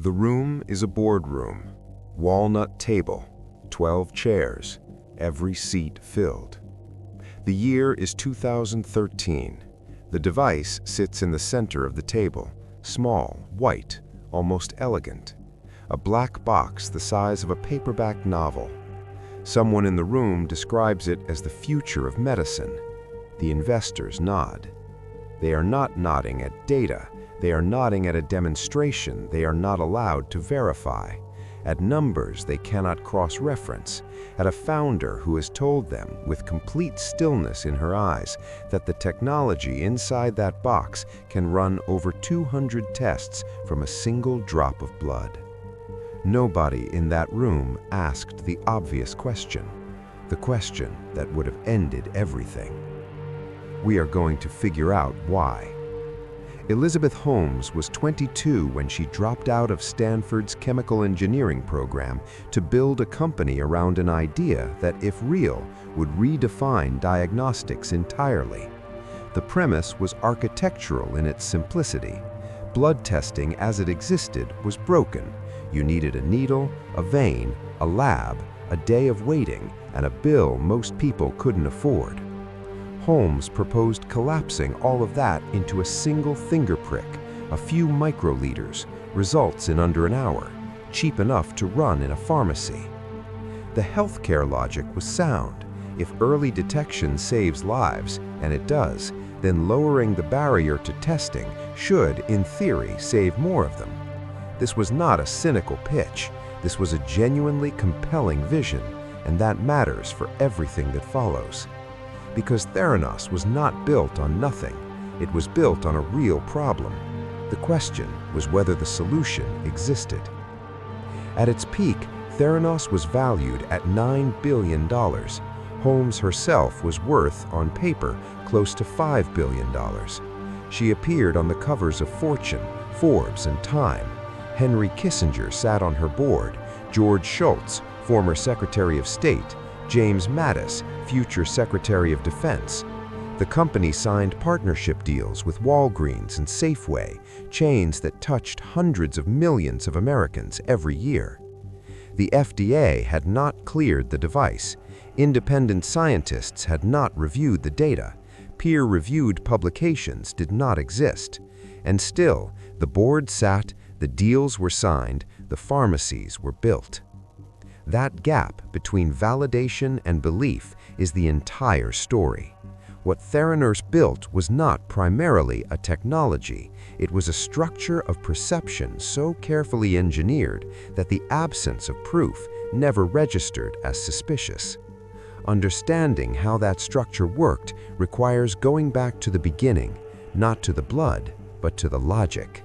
The room is a boardroom. Walnut table, 12 chairs, every seat filled. The year is 2013. The device sits in the center of the table, small, white, almost elegant. A black box the size of a paperback novel. Someone in the room describes it as the future of medicine. The investors nod. They are not nodding at data. They are nodding at a demonstration they are not allowed to verify, at numbers they cannot cross-reference, at a founder who has told them, with complete stillness in her eyes, that the technology inside that box can run over 200 tests from a single drop of blood. Nobody in that room asked the obvious question, the question that would have ended everything. We are going to figure out why. Elizabeth Holmes was 22 when she dropped out of Stanford's chemical engineering program to build a company around an idea that, if real, would redefine diagnostics entirely. The premise was architectural in its simplicity. Blood testing as it existed was broken. You needed a needle, a vein, a lab, a day of waiting, and a bill most people couldn't afford. Holmes proposed collapsing all of that into a single finger prick, a few microliters, results in under an hour, cheap enough to run in a pharmacy. The healthcare logic was sound. If early detection saves lives, and it does, then lowering the barrier to testing should, in theory, save more of them. This was not a cynical pitch. This was a genuinely compelling vision, and that matters for everything that follows. Because Theranos was not built on nothing. It was built on a real problem. The question was whether the solution existed. At its peak, Theranos was valued at $9 billion. Holmes herself was worth, on paper, close to $5 billion. She appeared on the covers of Fortune, Forbes, and Time. Henry Kissinger sat on her board. George Shultz, former Secretary of State, James Mattis, future Secretary of Defense. The company signed partnership deals with Walgreens and Safeway, chains that touched hundreds of millions of Americans every year. The FDA had not cleared the device. Independent scientists had not reviewed the data. Peer-reviewed publications did not exist. And still, the board sat, the deals were signed, the pharmacies were built. That gap between validation and belief is the entire story. What Theranos built was not primarily a technology. It was a structure of perception so carefully engineered that the absence of proof never registered as suspicious. Understanding how that structure worked requires going back to the beginning, not to the blood, but to the logic.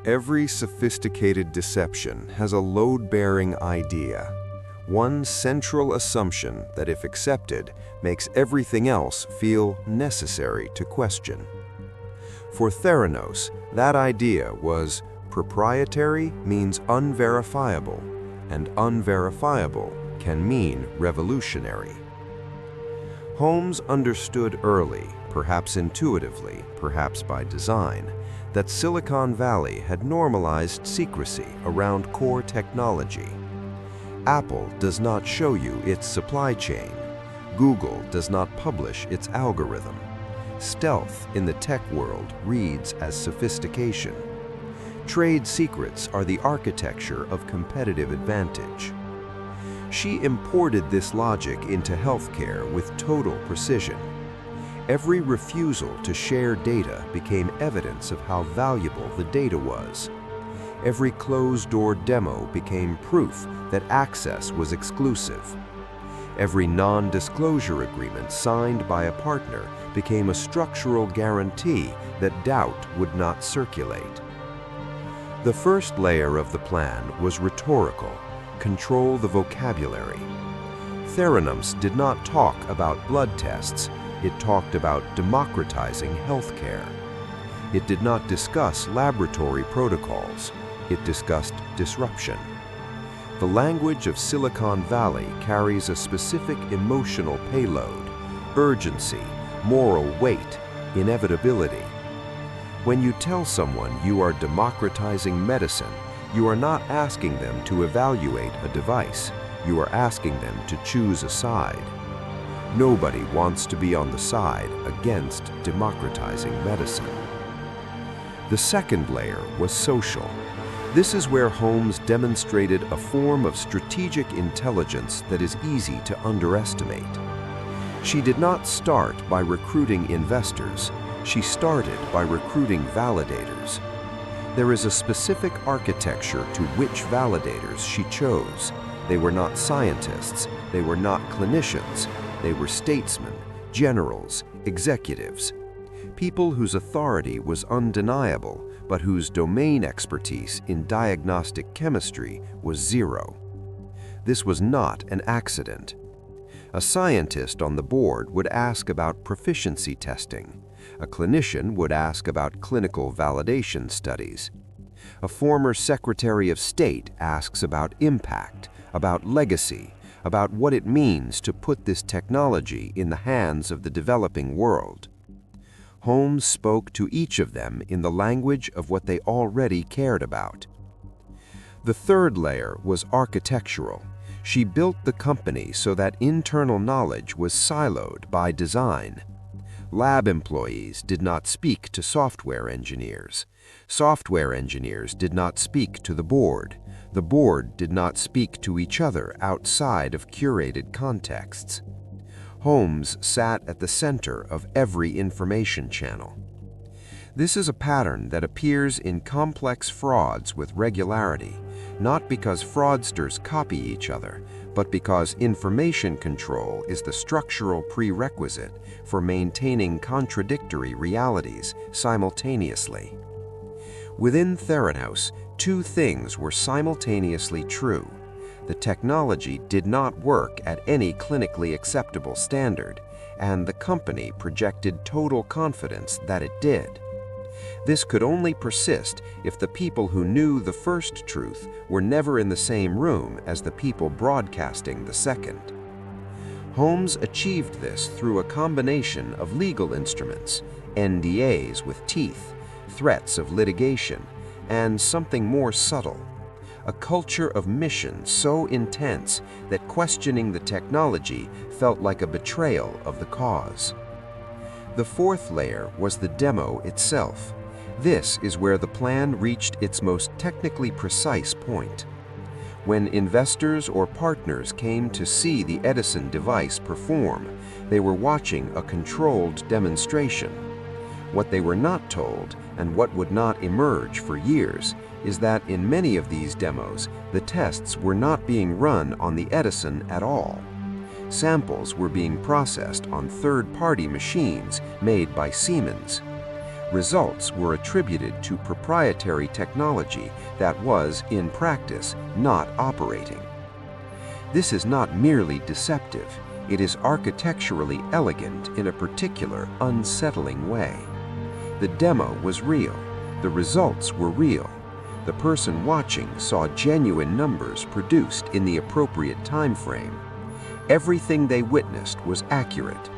Every sophisticated deception has a load-bearing idea. One central assumption that, if accepted, makes everything else feel necessary to question. For Theranos, that idea was proprietary means unverifiable, and unverifiable can mean revolutionary. Holmes understood early, perhaps intuitively, perhaps by design, that Silicon Valley had normalized secrecy around core technology. Apple does not show you its supply chain. Google does not publish its algorithm. Stealth in the tech world reads as sophistication. Trade secrets are the architecture of competitive advantage. She imported this logic into healthcare with total precision. Every refusal to share data became evidence of how valuable the data was. Every closed-door demo became proof that access was exclusive. Every non-disclosure agreement signed by a partner became a structural guarantee that doubt would not circulate. The first layer of the plan was rhetorical: control the vocabulary. Theranos did not talk about blood tests. It talked about democratizing healthcare. It did not discuss laboratory protocols. It discussed disruption. The language of Silicon Valley carries a specific emotional payload: urgency, moral weight, inevitability. When you tell someone you are democratizing medicine, You are not asking them to evaluate a device. You are asking them to choose a side. Nobody wants to be on the side against democratizing medicine. The second layer was social. This is where Holmes demonstrated a form of strategic intelligence that is easy to underestimate. She did not start by recruiting investors. She started by recruiting validators. There is a specific architecture to which validators she chose. They were not scientists. They were not clinicians. They were statesmen, generals, executives. People whose authority was undeniable, but whose domain expertise in diagnostic chemistry was zero. This was not an accident. A scientist on the board would ask about proficiency testing. A clinician would ask about clinical validation studies. A former Secretary of State asks about impact, about legacy, about what it means to put this technology in the hands of the developing world. Holmes spoke to each of them in the language of what they already cared about. The third layer was architectural. She built the company so that internal knowledge was siloed by design. Lab employees did not speak to software engineers. Software engineers did not speak to the board. The board did not speak to each other outside of curated contexts. Holmes sat at the center of every information channel. This is a pattern that appears in complex frauds with regularity, not because fraudsters copy each other, but because information control is the structural prerequisite for maintaining contradictory realities simultaneously. Within Theranos, two things were simultaneously true. The technology did not work at any clinically acceptable standard, and the company projected total confidence that it did. This could only persist if the people who knew the first truth were never in the same room as the people broadcasting the second. Holmes achieved this through a combination of legal instruments, NDAs with teeth, threats of litigation, and something more subtle, a culture of mission so intense that questioning the technology felt like a betrayal of the cause. The fourth layer was the demo itself. This is where the plan reached its most technically precise point. When investors or partners came to see the Edison device perform, they were watching a controlled demonstration. What they were not told, and what would not emerge for years, is that in many of these demos, the tests were not being run on the Edison at all. Samples were being processed on third-party machines made by Siemens. Results were attributed to proprietary technology that was, in practice, not operating. This is not merely deceptive. It is architecturally elegant in a particular, unsettling way. The demo was real. The results were real. The person watching saw genuine numbers produced in the appropriate time frame. Everything they witnessed was accurate.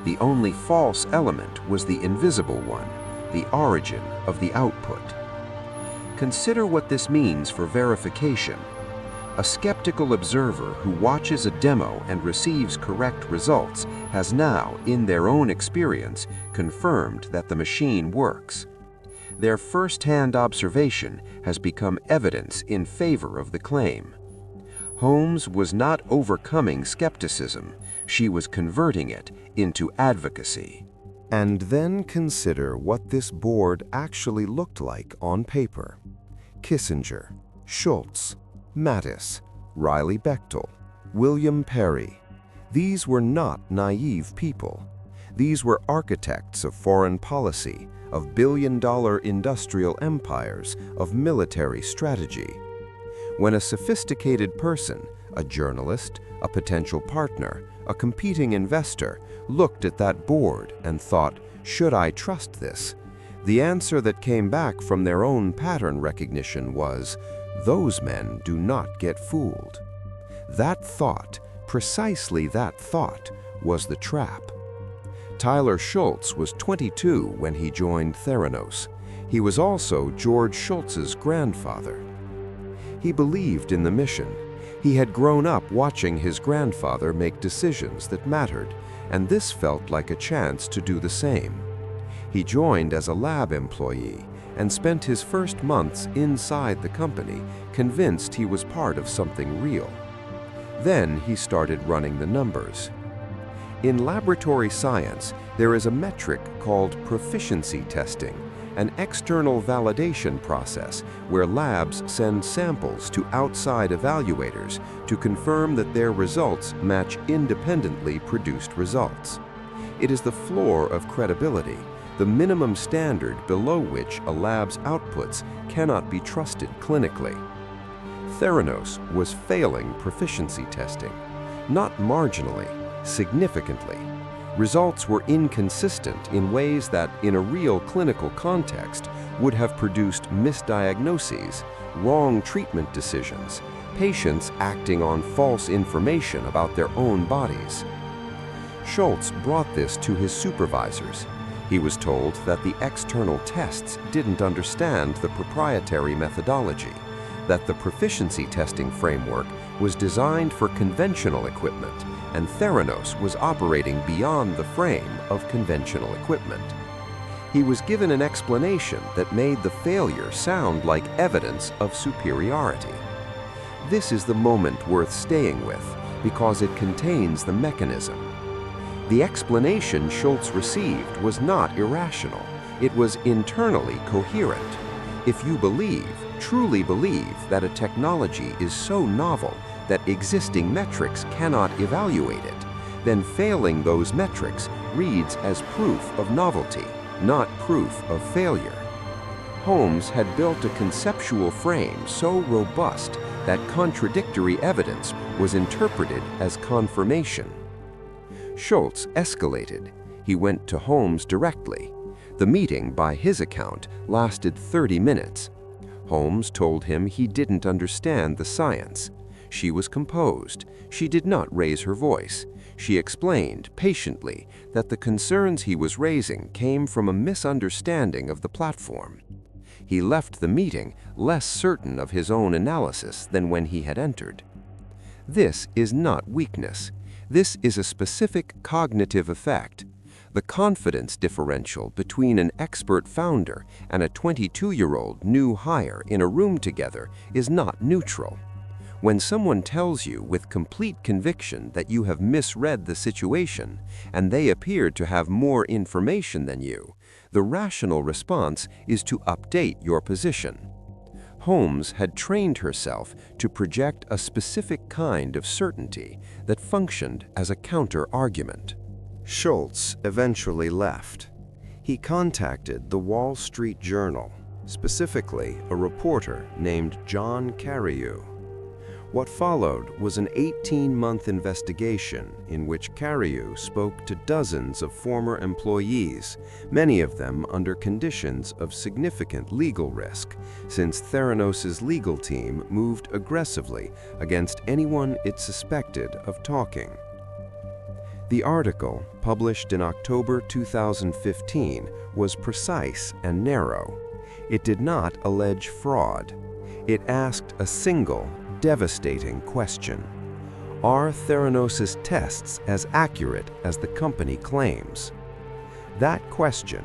The only false element was the invisible one, the origin of the output. Consider what this means for verification. A skeptical observer who watches a demo and receives correct results has now, in their own experience, confirmed that the machine works. Their first-hand observation has become evidence in favor of the claim. Holmes was not overcoming skepticism. She was converting it into advocacy. And then consider what this board actually looked like on paper. Kissinger, Schultz, Mattis, Riley Bechtel, William Perry. These were not naive people. These were architects of foreign policy, of billion-dollar industrial empires, of military strategy. When a sophisticated person, a journalist, a potential partner, a competing investor, looked at that board and thought, "Should I trust this?" the answer that came back from their own pattern recognition was, "Those men do not get fooled." That thought, precisely that thought, was the trap. Tyler Schultz was 22 when he joined Theranos. He was also George Schultz's grandfather. He believed in the mission. He had grown up watching his grandfather make decisions that mattered, and this felt like a chance to do the same. He joined as a lab employee and spent his first months inside the company, convinced he was part of something real. Then he started running the numbers. In laboratory science, there is a metric called proficiency testing, an external validation process where labs send samples to outside evaluators to confirm that their results match independently produced results. It is the floor of credibility, the minimum standard below which a lab's outputs cannot be trusted clinically. Theranos was failing proficiency testing, not marginally, significantly. Results were inconsistent in ways that, in a real clinical context, would have produced misdiagnoses, wrong treatment decisions, patients acting on false information about their own bodies. Schultz brought this to his supervisors. He was told that the external tests didn't understand the proprietary methodology, that the proficiency testing framework was designed for conventional equipment, and Theranos was operating beyond the frame of conventional equipment. He was given an explanation that made the failure sound like evidence of superiority. This is the moment worth staying with because it contains the mechanism. The explanation Schultz received was not irrational. It was internally coherent. If you truly believe that a technology is so novel that existing metrics cannot evaluate it, then failing those metrics reads as proof of novelty, not proof of failure. Holmes had built a conceptual frame so robust that contradictory evidence was interpreted as confirmation. Schultz escalated. He went to Holmes directly. The meeting, by his account, lasted 30 minutes. Holmes told him he didn't understand the science. She was composed. She did not raise her voice. She explained, patiently, that the concerns he was raising came from a misunderstanding of the platform. He left the meeting less certain of his own analysis than when he had entered. This is not weakness. This is a specific cognitive effect. The confidence differential between an expert founder and a 22-year-old new hire in a room together is not neutral. When someone tells you with complete conviction that you have misread the situation and they appear to have more information than you, the rational response is to update your position. Holmes had trained herself to project a specific kind of certainty that functioned as a counter-argument. Schultz eventually left. He contacted the Wall Street Journal, specifically a reporter named John Carreyrou. What followed was an 18-month investigation in which Carreyrou spoke to dozens of former employees, many of them under conditions of significant legal risk, since Theranos' legal team moved aggressively against anyone it suspected of talking. The article, published in October 2015, was precise and narrow. It did not allege fraud. It asked a single, devastating question. Are Theranos' tests as accurate as the company claims? That question,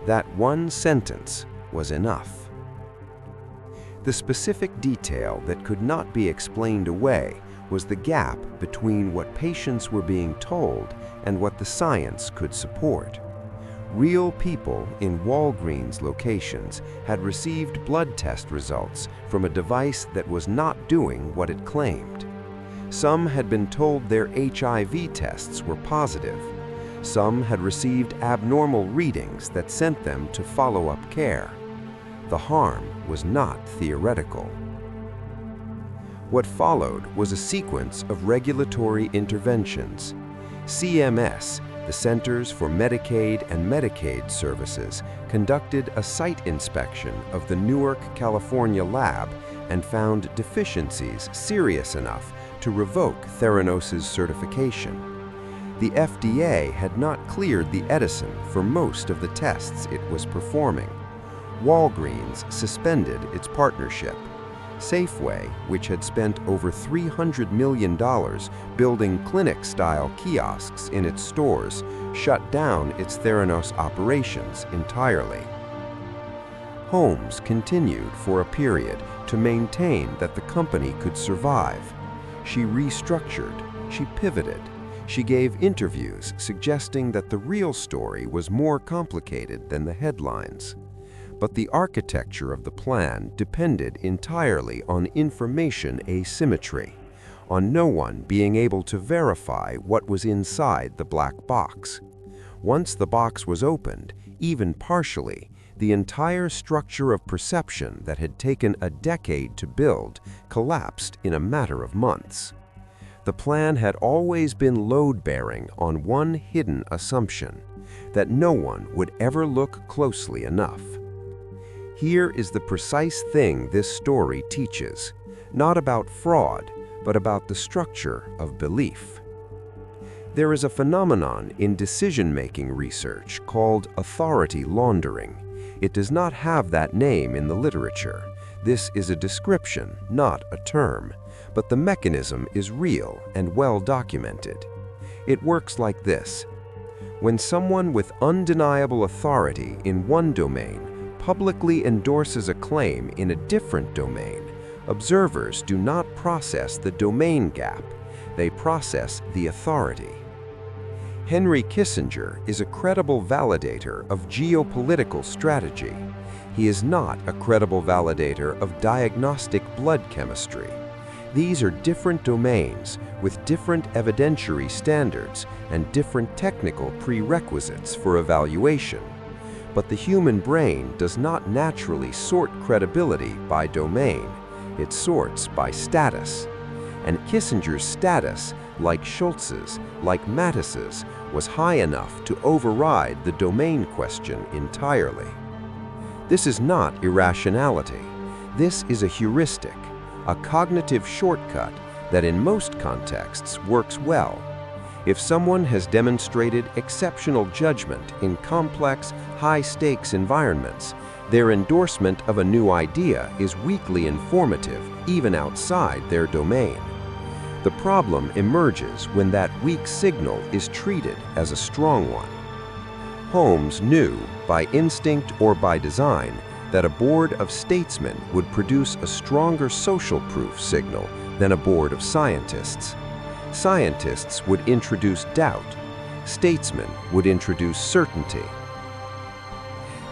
that one sentence, was enough. The specific detail that could not be explained away was the gap between what patients were being told and what the science could support. Real people in Walgreens locations had received blood test results from a device that was not doing what it claimed. Some had been told their HIV tests were positive. Some had received abnormal readings that sent them to follow-up care. The harm was not theoretical. What followed was a sequence of regulatory interventions. CMS, the Centers for Medicaid and Medicaid Services, conducted a site inspection of the Newark, California lab and found deficiencies serious enough to revoke Theranos' certification. The FDA had not cleared the Edison for most of the tests it was performing. Walgreens suspended its partnership. Safeway, which had spent over $300 million building clinic-style kiosks in its stores, shut down its Theranos operations entirely. Holmes continued for a period to maintain that the company could survive. She restructured, she pivoted, she gave interviews suggesting that the real story was more complicated than the headlines. But the architecture of the plan depended entirely on information asymmetry, on no one being able to verify what was inside the black box. Once the box was opened, even partially, the entire structure of perception that had taken a decade to build collapsed in a matter of months. The plan had always been load-bearing on one hidden assumption, that no one would ever look closely enough. Here is the precise thing this story teaches, not about fraud, but about the structure of belief. There is a phenomenon in decision-making research called authority laundering. It does not have that name in the literature. This is a description, not a term, but the mechanism is real and well documented. It works like this. When someone with undeniable authority in one domain publicly endorses a claim in a different domain, observers do not process the domain gap, they process the authority. Henry Kissinger is a credible validator of geopolitical strategy. He is not a credible validator of diagnostic blood chemistry. These are different domains with different evidentiary standards and different technical prerequisites for evaluation. But the human brain does not naturally sort credibility by domain. It sorts by status. And Kissinger's status, like Schultz's, like Mattis's, was high enough to override the domain question entirely. This is not irrationality. This is a heuristic, a cognitive shortcut that in most contexts works well. If someone has demonstrated exceptional judgment in complex, high-stakes environments, their endorsement of a new idea is weakly informative even outside their domain. The problem emerges when that weak signal is treated as a strong one. Holmes knew, by instinct or by design, that a board of statesmen would produce a stronger social proof signal than a board of scientists. Scientists would introduce doubt. Statesmen would introduce certainty.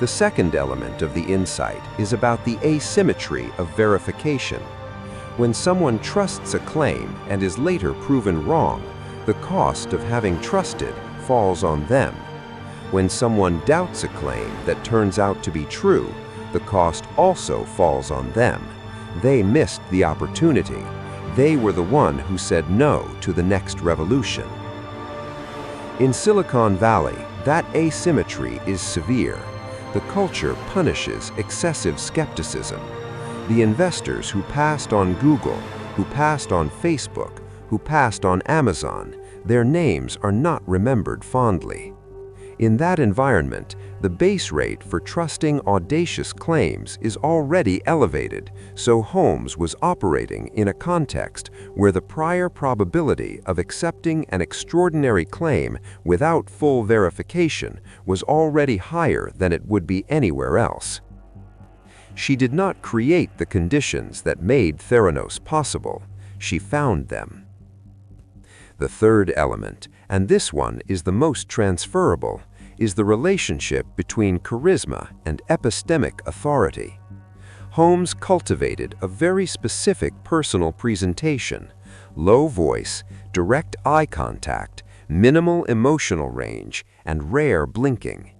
The second element of the insight is about the asymmetry of verification. When someone trusts a claim and is later proven wrong, the cost of having trusted falls on them. When someone doubts a claim that turns out to be true, the cost also falls on them. They missed the opportunity. They were the one who said no to the next revolution. In Silicon Valley, that asymmetry is severe. The culture punishes excessive skepticism. The investors who passed on Google, who passed on Facebook, who passed on Amazon, their names are not remembered fondly. In that environment, the base rate for trusting audacious claims is already elevated, so Holmes was operating in a context where the prior probability of accepting an extraordinary claim without full verification was already higher than it would be anywhere else. She did not create the conditions that made Theranos possible. She found them. The third element, and this one is the most transferable, is the relationship between charisma and epistemic authority. Holmes cultivated a very specific personal presentation: low voice, direct eye contact, minimal emotional range, and rare blinking.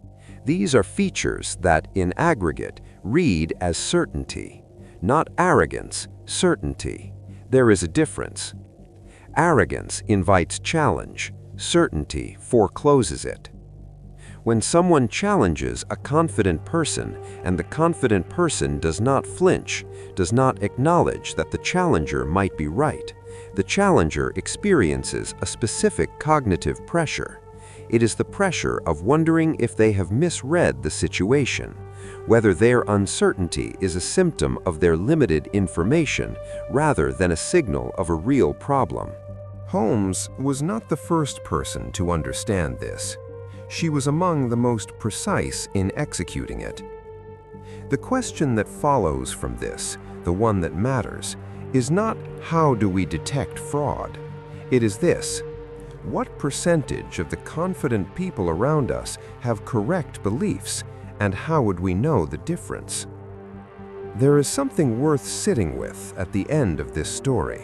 These are features that, in aggregate, read as certainty. Not arrogance, certainty. There is a difference. Arrogance invites challenge. Certainty forecloses it. When someone challenges a confident person and the confident person does not flinch, does not acknowledge that the challenger might be right, the challenger experiences a specific cognitive pressure. It is the pressure of wondering if they have misread the situation, whether their uncertainty is a symptom of their limited information rather than a signal of a real problem. Holmes was not the first person to understand this. She was among the most precise in executing it. The question that follows from this, the one that matters, is not how do we detect fraud? It is this: what percentage of the confident people around us have correct beliefs, and how would we know the difference? There is something worth sitting with at the end of this story.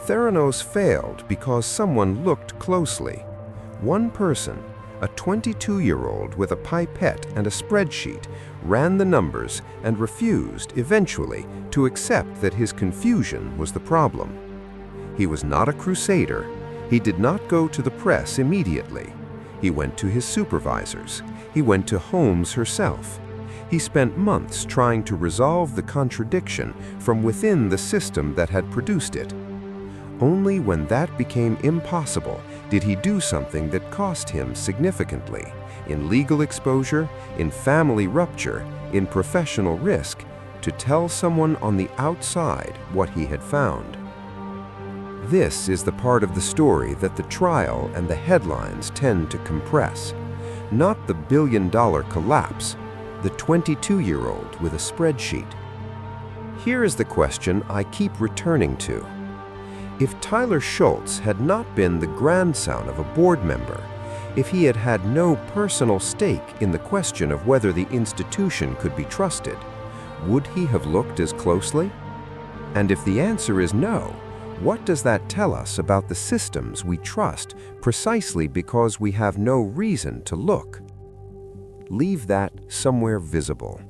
Theranos failed because someone looked closely. One person, a 22-year-old with a pipette and a spreadsheet, ran the numbers and refused, eventually, to accept that his confusion was the problem. He was not a crusader. He did not go to the press immediately. He went to his supervisors. He went to Holmes herself. He spent months trying to resolve the contradiction from within the system that had produced it. Only when that became impossible did he do something that cost him significantly, in legal exposure, in family rupture, in professional risk, to tell someone on the outside what he had found. This is the part of the story that the trial and the headlines tend to compress. Not the billion-dollar collapse, the 22-year-old with a spreadsheet. Here is the question I keep returning to. If Tyler Schultz had not been the grandson of a board member, if he had had no personal stake in the question of whether the institution could be trusted, would he have looked as closely? And if the answer is no, what does that tell us about the systems we trust precisely because we have no reason to look? Leave that somewhere visible.